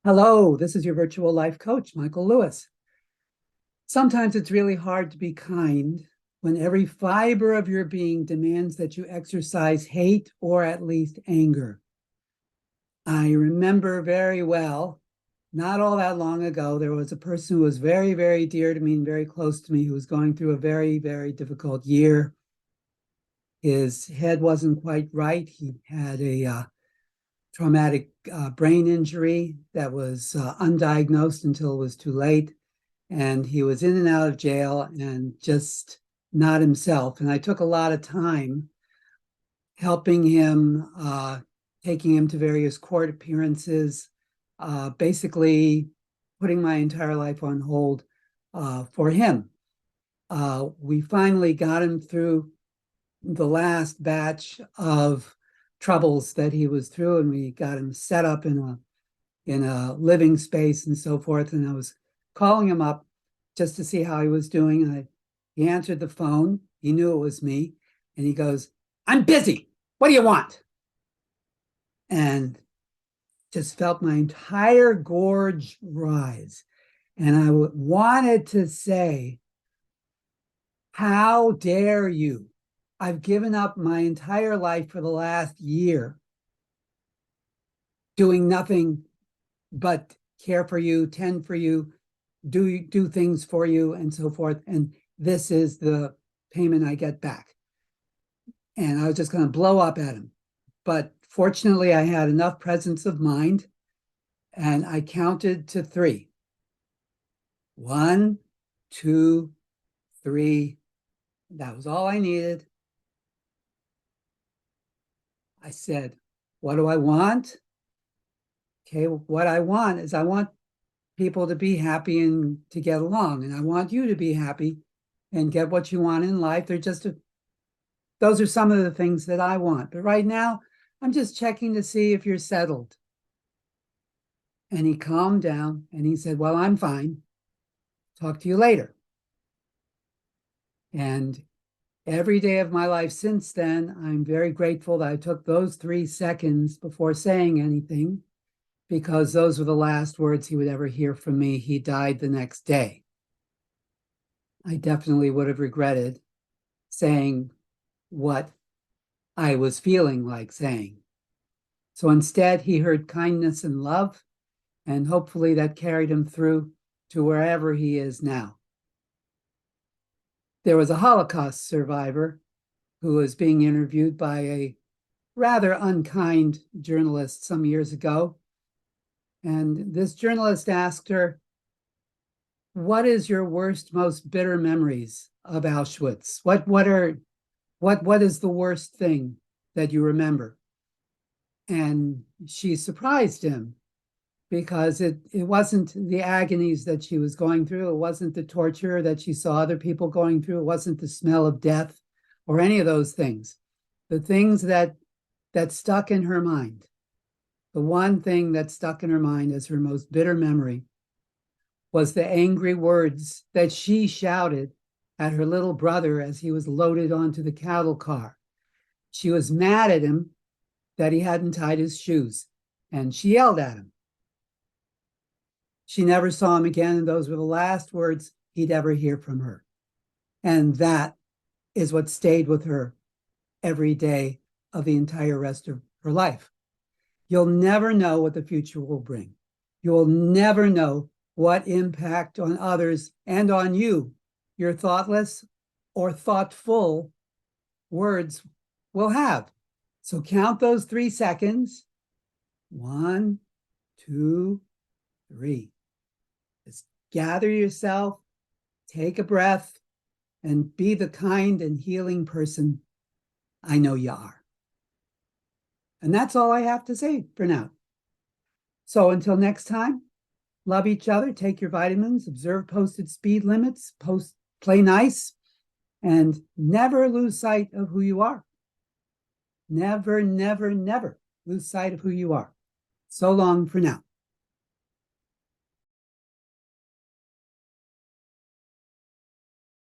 Hello, this is your virtual life coach, Michael Lewis. Sometimes it's really hard to be kind when every fiber of your being demands that you exercise hate or at least anger. I remember very well, not all that long ago, there was a person who was very, very dear to me and very close to me who was going through a very, very difficult year. His head wasn't quite right. He had a traumatic brain injury that was undiagnosed until it was too late. And he was in and out of jail and just not himself. And I took a lot of time helping him, taking him to various court appearances, basically putting my entire life on hold for him. We finally got him through the last batch of troubles that he was through, and we got him set up in a living space and so forth. And I was calling him up just to see how he was doing. And he answered the phone. He knew it was me. And he goes, "I'm busy. What do you want?" And just felt my entire gorge rise. And I wanted to say, "How dare you? I've given up my entire life for the last year doing nothing but care for you, tend for you, do things for you, and so forth. And this is the payment I get back." And I was just going to blow up at him. But fortunately, I had enough presence of mind, and I counted to three. 1, 2, 3. That was all I needed. I said, "What do I want?" Okay, what I want is I want people to be happy and to get along. And I want you to be happy and get what you want in life. Those are some of the things that I want. But right now, I'm just checking to see if you're settled. And he calmed down and he said, "Well, I'm fine. Talk to you later." And every day of my life since then, I'm very grateful that I took those 3 seconds before saying anything, because those were the last words he would ever hear from me. He died the next day. I definitely would have regretted saying what I was feeling like saying. So instead, he heard kindness and love, and hopefully that carried him through to wherever he is now. There was a Holocaust survivor who was being interviewed by a rather unkind journalist some years ago. And this journalist asked her, "What is your worst, most bitter memories of Auschwitz? What is the worst thing that you remember?" And she surprised him, because it wasn't the agonies that she was going through. It wasn't the torture that she saw other people going through. It wasn't the smell of death or any of those things. The things that stuck in her mind, the one thing that stuck in her mind as her most bitter memory, was the angry words that she shouted at her little brother as he was loaded onto the cattle car. She was mad at him that he hadn't tied his shoes, and she yelled at him. She never saw him again, and those were the last words he'd ever hear from her. And that is what stayed with her every day of the entire rest of her life. You'll never know what the future will bring. You'll never know what impact on others and on you your thoughtless or thoughtful words will have. So count those 3 seconds. 1, 2, 3. Just gather yourself, take a breath, and be the kind and healing person I know you are. And that's all I have to say for now. So until next time, love each other, take your vitamins, observe posted speed limits, play nice, and never lose sight of who you are. Never, never, never lose sight of who you are. So long for now.